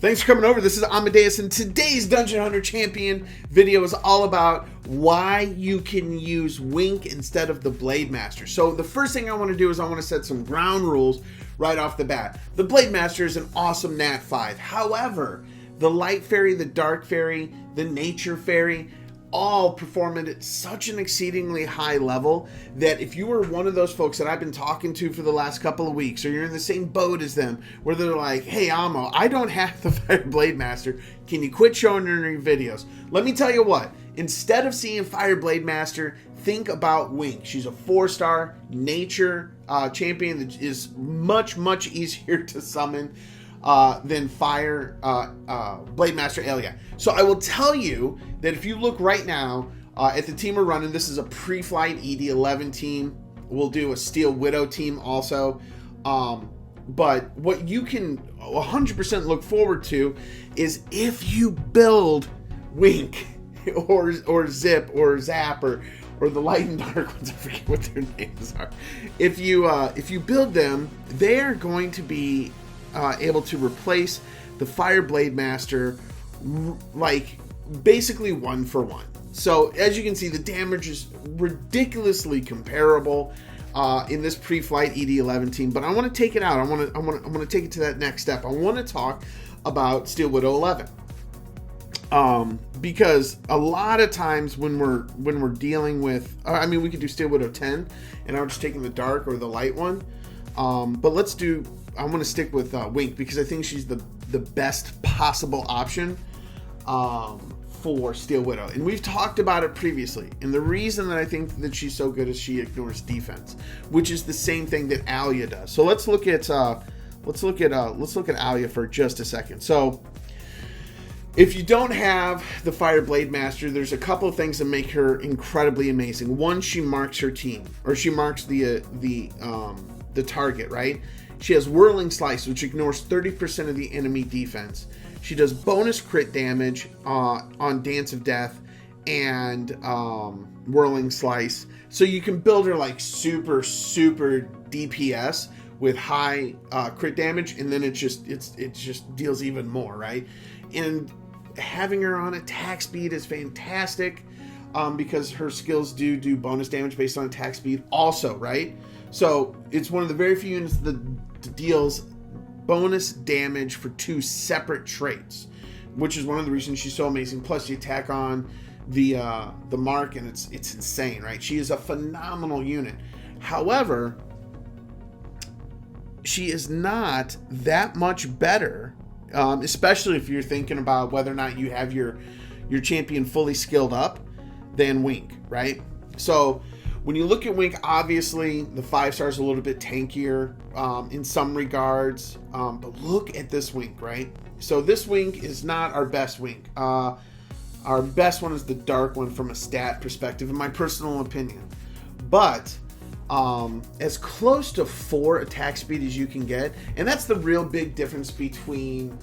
Thanks for coming over. This is Amadeus, and today's Dungeon Hunter Champion video is all about why you can use Wink instead of the Blade Master. So the first thing I want to do is I want to set some ground rules right off the bat. The Blade Master is an awesome Nat 5. However, the Light Fairy, the Dark Fairy, the Nature Fairy, all perform at such an exceedingly high level that if you were one of those folks that I've been talking to for the last couple of weeks, or you're in the same boat as them, where they're like, hey, Amo, I don't have the Fire Blade Master. Can you quit showing her in your videos? Let me tell you what, instead of seeing Fire Blade Master, think about Wink. She's a 4-star nature champion that is much, much easier to summon than Fire Blade Master Elia. So I will tell you that if you look right now at the team we're running, this is a pre-flight ED11 team. We'll do a Steel Widow team also. But what you can 100% look forward to is if you build Wink or Zip or Zap or the Light and Dark ones, I forget what their names are. If you build them, they're going to be able to replace the Fire Blade Master like basically 1 for 1. So as you can see, the damage is ridiculously comparable in this pre-flight ED11 team, but I want to take it out. I want to take it to that next step. I want to talk about Steel Widow 11. Because a lot of times when we're dealing with, I mean, we could do Steel Widow 10 and I'm just taking the dark or the light one. But I'm going to stick with Wink because I think she's the best possible option for Steel Widow. And we've talked about it previously. And the reason that I think that she's so good is she ignores defense, which is the same thing that Alia does. So let's look at Alia for just a second. So if you don't have the Fire Blade Master, there's a couple of things that make her incredibly amazing. One, she marks her team, or she marks the target, right? She has Whirling Slice, which ignores 30% of the enemy defense. She does bonus crit damage on Dance of Death and Whirling Slice. So you can build her like super DPS with high crit damage, and then it just deals even more, right? And having her on attack speed is fantastic because her skills do bonus damage based on attack speed also, right? So it's one of the very few units that deals bonus damage for 2 separate traits, which is one of the reasons she's so amazing. Plus, you attack on the mark, and it's insane, right? She is a phenomenal unit. However, she is not that much better, especially if you're thinking about whether or not you have your champion fully skilled up, than Wink, right? So when you look at Wink, obviously the 5-star is a little bit tankier in some regards, but look at this Wink, right? So this Wink is not our best Wink. Our best one is the dark one from a stat perspective, in my personal opinion. But as close to 4 attack speed as you can get, and that's the real big difference between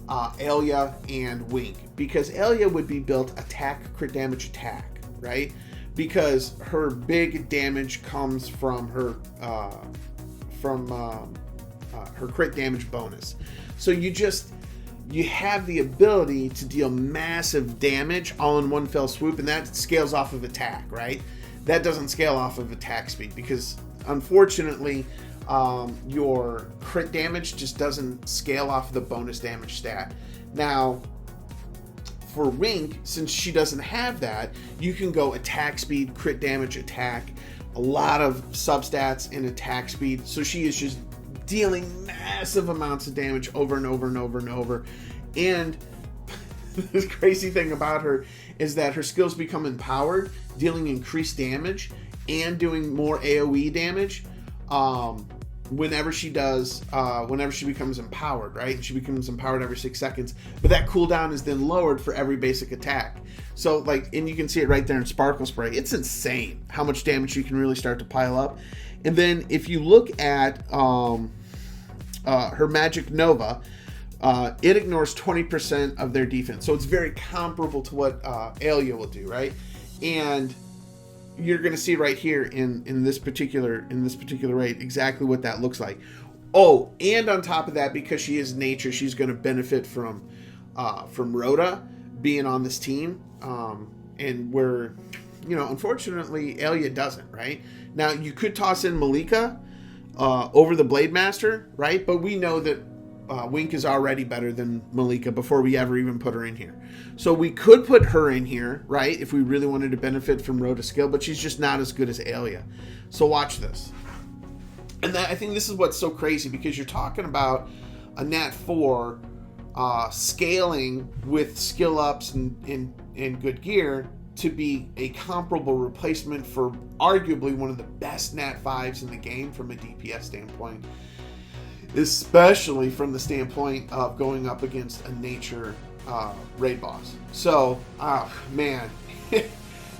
Elia and Wink, because Elia would be built attack, crit damage, attack, right? Because her big damage comes from her crit damage bonus. So you have the ability to deal massive damage all in one fell swoop, and that scales off of attack, right? That doesn't scale off of attack speed because unfortunately your crit damage just doesn't scale off of the bonus damage stat. Now for Wink, since she doesn't have that, you can go attack speed, crit damage, attack, a lot of substats in attack speed. So she is just dealing massive amounts of damage over and over and over and over. And the crazy thing about her is that her skills become empowered, dealing increased damage and doing more AoE damage whenever she becomes empowered, right? And she becomes empowered every 6 seconds, but that cooldown is then lowered for every basic attack. So and you can see it right there in Sparkle Spray. It's insane how much damage you can really start to pile up. And then if you look at her Magic Nova, it ignores 20% of their defense. So it's very comparable to what Alia will do, right? And you're going to see right here in this particular rate exactly what that looks like. Oh, and on top of that, because she is nature, she's going to benefit from Rhoda being on this team. And where, unfortunately, Alia doesn't, right? Now, you could toss in Malika over the Blade Master, right? But we know that Wink is already better than Malika before we ever even put her in here. So we could put her in here, right, if we really wanted to benefit from Rhoda's skill, but she's just not as good as Alia. So watch this. And I think this is what's so crazy, because you're talking about a Nat 4 scaling with skill ups and good gear to be a comparable replacement for arguably one of the best Nat 5s in the game from a DPS standpoint, especially from the standpoint of going up against a nature raid boss. So, man,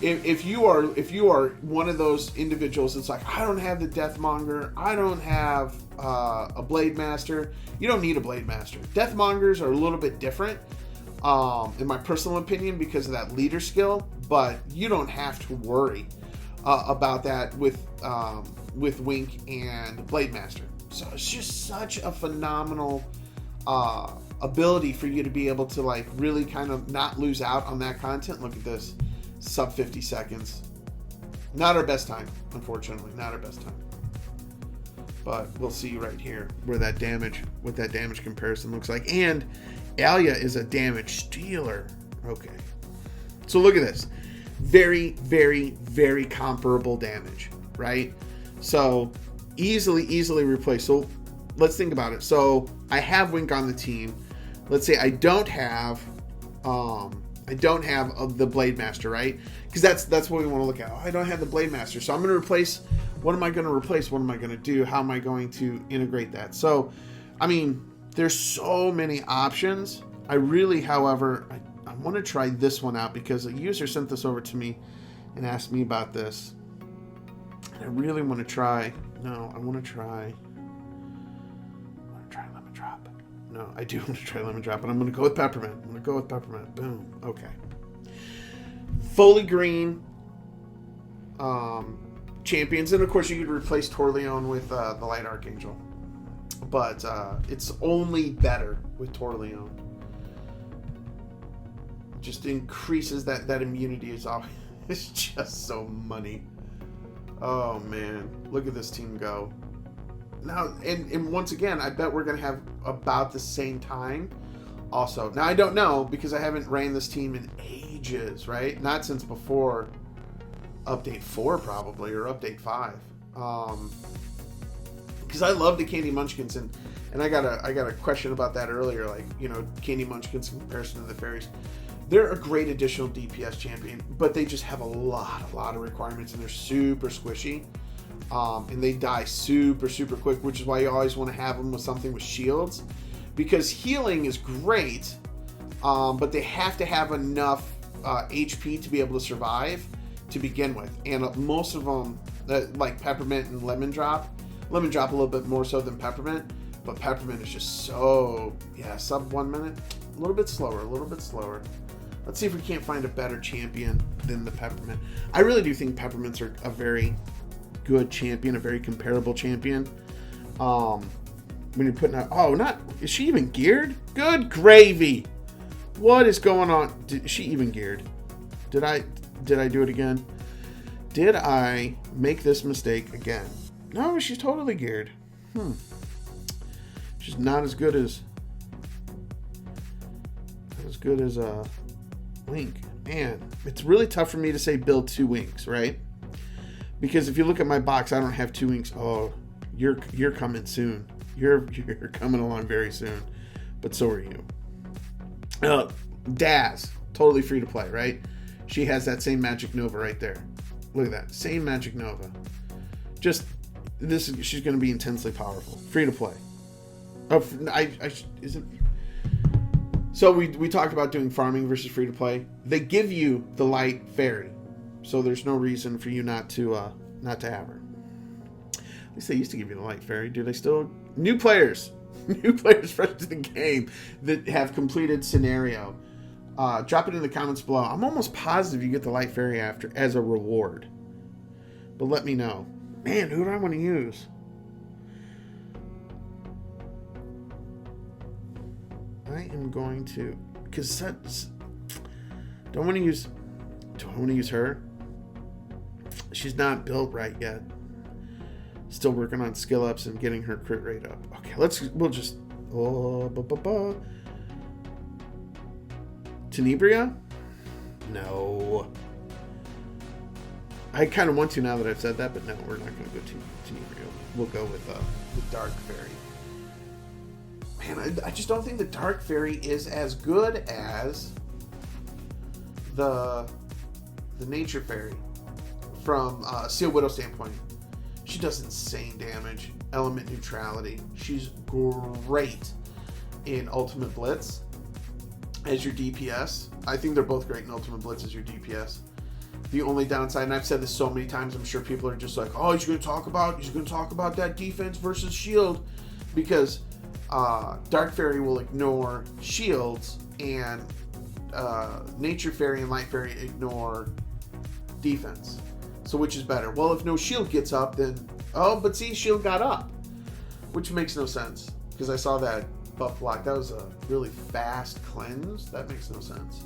if you are one of those individuals that's like, I don't have the Deathmonger, I don't have a Blade Master, you don't need a Blade Master. Deathmongers are a little bit different, in my personal opinion, because of that leader skill, but you don't have to worry about that with Wink and Blade Master. So it's just such a phenomenal ability for you to be able to like really kind of not lose out on that content. Look at this, sub 50 seconds. Not our best time, unfortunately, not our best time. But we'll see right here what that damage comparison looks like. And Alia is a damage stealer. Okay. So look at this. Very, very, very comparable damage, right? So easily replaced. So let's think about it. So I have Wink on the team. Let's say I don't have the Blade Master, right? Because that's what we want to look at. Oh, I don't have the Blade Master. So I'm going to replace. What am I going to replace? What am I going to do? How am I going to integrate that? So, I mean, there's so many options. I really, however, I want to try this one out because a user sent this over to me and asked me about this. And I really want to try. No, I want to try Lemon Drop. No, I do want to try Lemon Drop, but I'm going to go with Peppermint. Boom. Okay. Fully green champions. And, of course, you could replace Torleon with the Light Archangel. But it's only better with Torleon. Just increases that immunity. It's just so money. Oh, man. Look at this team go. Now, and once again, I bet we're going to have about the same time also. Now, I don't know because I haven't ran this team in ages, right? Not since before Update 4 probably, or Update 5. Because I love the Candy Munchkins, and I got a question about that earlier, like, Candy Munchkins in comparison to the Fairies. They're a great additional DPS champion, but they just have a lot of requirements, and they're super squishy. And they die super quick, which is why you always want to have them with something with shields, because healing is great, but they have to have enough HP to be able to survive to begin with. And most of them, like Peppermint and Lemon Drop a little bit more so than Peppermint, but Peppermint is just so, sub 1 minute, a little bit slower. Let's see if we can't find a better champion than the Peppermint. I really do think Peppermints are a very good champion, a very comparable champion. When you're putting out, is she even geared? Good gravy. What is going on? Is she even geared? Did I do it again? Did I make this mistake again? No, she's totally geared. She's not as good as Wink. Man, it's really tough for me to say build 2 Winks, right? Because if you look at my box, I don't have 2 Winks. Oh, you're coming soon. You're coming along very soon. But so are you. Daz, totally free to play, right? She has that same Magic Nova right there. Look at that, same Magic Nova. Just she's going to be intensely powerful. Free to play. So we talked about doing farming versus free to play. They give you the light fairy, so there's no reason for you not to have her. At least they used to give you the light fairy. Do they still? New players fresh to the game that have completed scenario. Drop it in the comments below. I'm almost positive you get the light fairy after as a reward, but let me know. Man, who do I want to use? I am going to, because that's, don't want to use her. She's not built right yet. Still working on skill ups and getting her crit rate up. Okay, we'll just, Tenebria? No. I kind of want to now that I've said that, but no, we're not going to go to Tenebria. We'll go with the Dark Faerie. Man, I just don't think the Dark Faerie is as good as the Nature Faerie from a Steel Widow standpoint. She does insane damage, element neutrality. She's great in Ultimate Blitz as your DPS. I think they're both great in Ultimate Blitz as your DPS. The only downside, and I've said this so many times, I'm sure people are just like, oh, he's going to talk about that defense versus shield, because Dark Faerie will ignore shields, and Nature Faerie and Light Faerie ignore defense. So which is better? Well, if no shield gets up, then... Oh, but see, shield got up. Which makes no sense. Because I saw that buff block. That was a really fast cleanse. That makes no sense.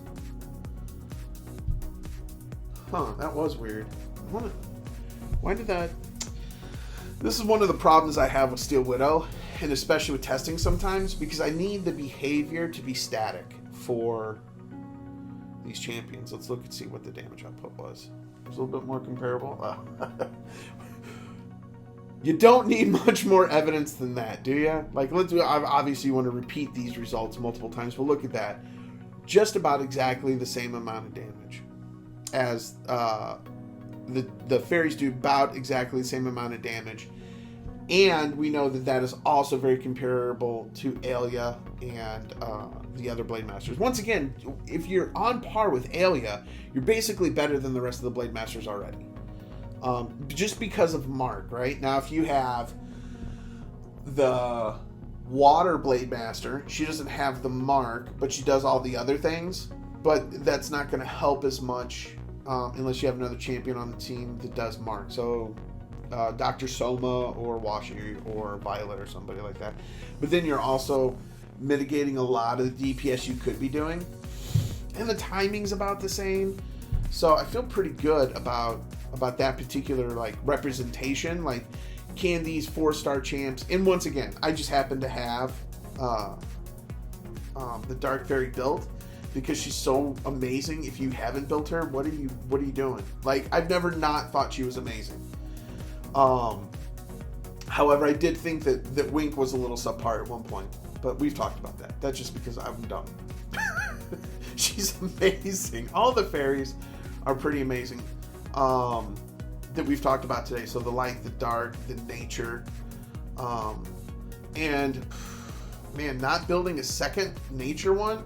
Huh, that was weird. Why did that... This is one of the problems I have with Steel Widow, and especially with testing sometimes, because I need the behavior to be static for these champions. Let's look and see what the damage output was. It's a little bit more comparable. You don't need much more evidence than that, do you? Like, obviously you want to repeat these results multiple times, but look at that. Just about exactly the same amount of damage as the fairies do, about exactly the same amount of damage. And we know that that is also very comparable to Aelia and the other Blade Masters. Once again, if you're on par with Aelia, you're basically better than the rest of the Blade Masters already. Just because of Mark, right? Now, if you have the Water Blade Master, she doesn't have the Mark, but she does all the other things. But that's not going to help as much unless you have another champion on the team that does Mark. So Dr. Soma or Washi or Violet or somebody like that. But then you're also mitigating a lot of the DPS you could be doing. And the timing's about the same. So I feel pretty good about that particular like representation. Like, can these 4-star champs, and once again, I just happen to have the Dark Faerie built because she's so amazing. If you haven't built her, what are you doing? Like, I've never not thought she was amazing. However, I did think that Wink was a little subpar at one point, but we've talked about that. That's just because I'm dumb. She's amazing. All the fairies are pretty amazing that we've talked about today. So the light, the dark, the nature, and man, not building a second nature one,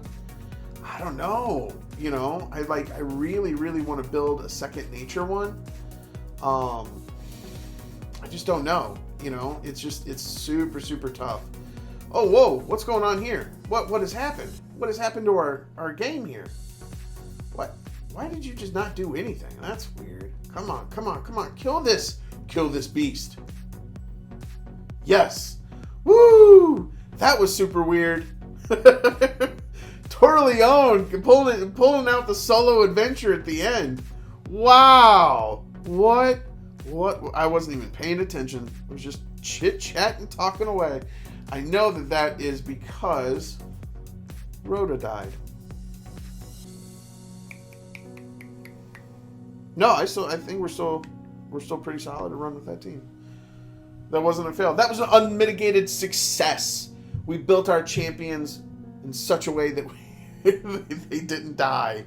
I don't know. You know, I really, really want to build a second nature one. I just don't know. You know, it's super, super tough. Oh, whoa, what's going on here? What has happened? What has happened to our game here? What? Why did you just not do anything? That's weird. Come on. Kill this beast. Yes. Woo! That was super weird. Torleone pulling out the solo adventure at the end. Wow. What? I wasn't even paying attention. I was just chit-chatting, talking away. I know that is because Rhoda died. No, I think we're still pretty solid to run with that team. That wasn't a fail. That was an unmitigated success. We built our champions in such a way that they didn't die.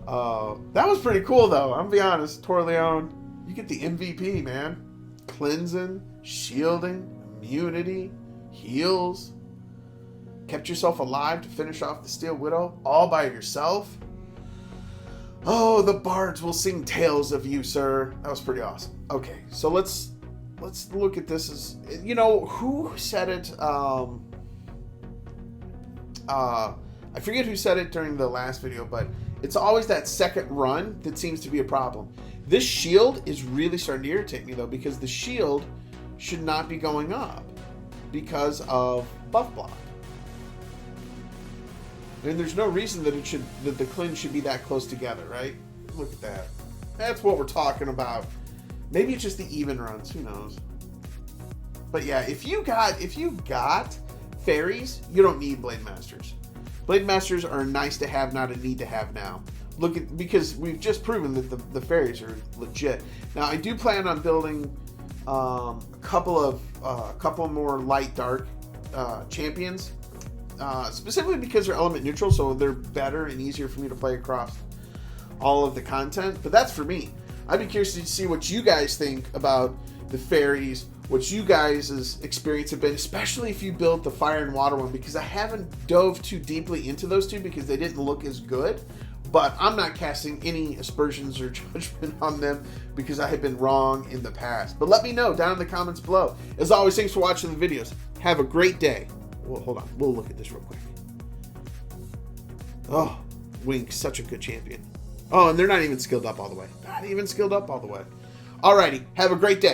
That was pretty cool, though. I'm gonna be honest. Torleone, you get the MVP, man. Cleansing, shielding, immunity, heals. Kept yourself alive to finish off the Steel Widow all by yourself. Oh, the bards will sing tales of you, sir. That was pretty awesome. Okay, so let's look at this as, you know, who said it? I forget who said it during the last video, but it's always that second run that seems to be a problem. This shield is really starting to irritate me, though, because the shield should not be going up because of buff block. And there's no reason that the clinch should be that close together, right? Look at that. That's what we're talking about. Maybe it's just the even runs. Who knows? But yeah, if you got Faeries, you don't need Blade Masters. Blade Masters are nice to have, not a need to have now. Because we've just proven that the Faeries are legit. Now I do plan on building a couple more light dark champions, specifically because they're element neutral, so they're better and easier for me to play across all of the content. But that's for me. I'd be curious to see what you guys think about the Faeries, what you guys' experience have been, especially if you built the fire and water one, because I haven't dove too deeply into those two because they didn't look as good. But I'm not casting any aspersions or judgment on them because I have been wrong in the past. But let me know down in the comments below. As always, thanks for watching the videos. Have a great day. Well, hold on. We'll look at this real quick. Oh, Wink, such a good champion. Oh, and they're not even skilled up all the way. Not even skilled up all the way. Alrighty, have a great day.